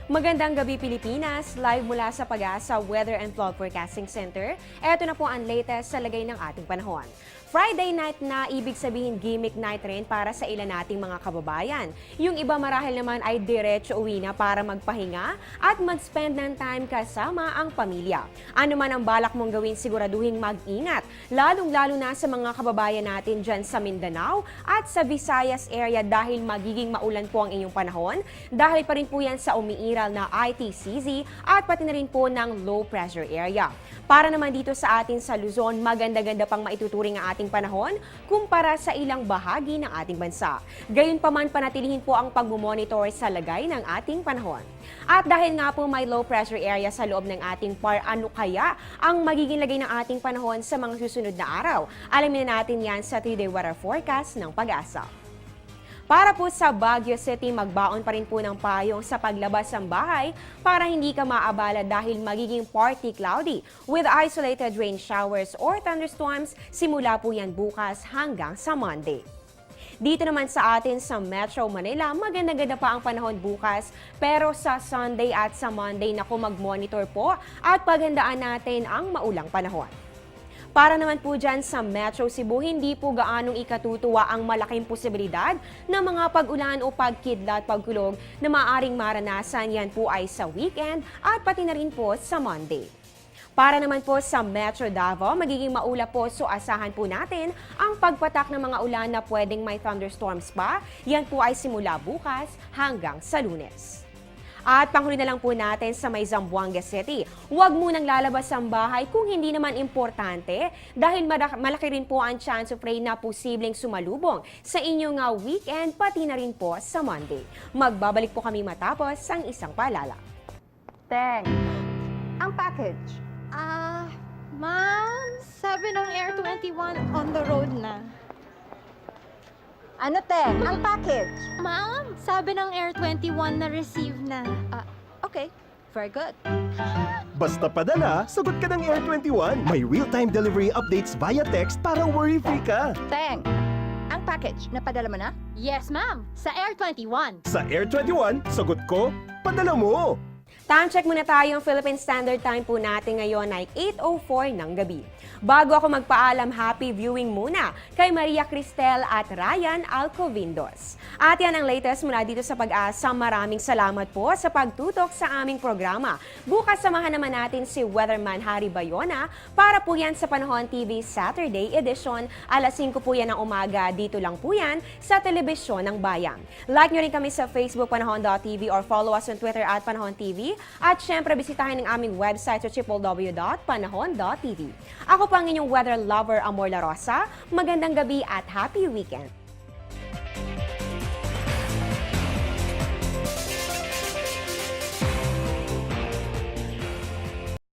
Magandang gabi Pilipinas, live mula sa Pag-asa Weather and Flood Forecasting Center. Ito na po ang latest sa lagay ng ating panahon. Friday night na, ibig sabihin gimmick night rin para sa ilan nating mga kababayan. Yung iba marahil naman ay diretso uwi na para magpahinga at mag-spend ng time kasama ang pamilya. Ano man ang balak mong gawin, siguraduhin mag-ingat, lalong-lalo na sa mga kababayan natin dyan sa Mindanao at sa Visayas area dahil magiging maulan po ang inyong panahon. Dahil pa rin po yan sa umiiral na ITCZ at pati na rin po ng low pressure area. Para naman dito sa atin sa Luzon, maganda-ganda pang maituturing ang ating panahon kumpara sa ilang bahagi ng ating bansa. Gayunpaman, panatilihin po ang pagmumonitor sa lagay ng ating panahon. At dahil nga po may low pressure area sa loob ng ating ano kaya ang magiging lagay ng ating panahon sa mga susunod na araw? Alamin na natin yan sa 3-day weather forecast ng Pag-asa. Para po sa Baguio City, magbaon pa rin po ng payong sa paglabas ng bahay para hindi ka maabala dahil magiging partly cloudy with isolated rain showers or thunderstorms simula po yan bukas hanggang sa Monday. Dito naman sa atin sa Metro Manila, maganda-ganda pa ang panahon bukas pero sa Sunday at sa Monday naku mag-monitor po at paghandaan natin ang maulang panahon. Para naman po dyan sa Metro Cebu, hindi po gaanong ikatutuwa ang malaking posibilidad ng mga pag-ulan o pagkidlat, pagkulog na maaaring maranasan. Yan po ay sa weekend at pati na rin po sa Monday. Para naman po sa Metro Davao, magiging maulap po so asahan po natin ang pagpatak ng mga ulan na pwedeng may thunderstorms pa. Yan po ay simula bukas hanggang sa Lunes. At panghuli na lang po natin sa may Zamboanga City. Huwag munang lalabas ang bahay kung hindi naman importante dahil malaki rin po ang chance of rain na posibleng sumalubong sa inyong weekend pati na rin po sa Monday. Magbabalik po kami matapos ang isang paalala. Teng, ang package. Ma'am, sabi ng Air 21 on the road na. Ano, Teng? Ang package. Ma'am, sabi ng Air 21 na receive na. Okay, very good. Basta padala, sagot ka ng Air 21. May real-time delivery updates via text para worry-free ka. Teng, ang package, napadala mo na? Yes, ma'am, sa Air 21. Sa Air 21, sagot ko, padala mo. Time check muna tayo. Ang Philippine Standard Time po natin ngayon ay 8:04 ng gabi. Bago ako magpaalam, happy viewing muna kay Maria Cristel at Ryan Alcovindos. At yan ang latest mula dito sa Pag-asa. Maraming salamat po sa pagtutok sa aming programa. Bukas samahan naman natin si Weatherman Harry Bayona para po yan sa Panahon TV Saturday edition. Alas 5 po yan ng umaga. Dito lang po yan sa Telebisyon ng Bayan. Like nyo rin kami sa Facebook Panahon.tv or follow us on Twitter at Panahon TV. At syempre, bisitahin ang aming website sa www.panahon.tv. Ako po ang inyong weather lover, Amor La Rosa. Magandang gabi at happy weekend!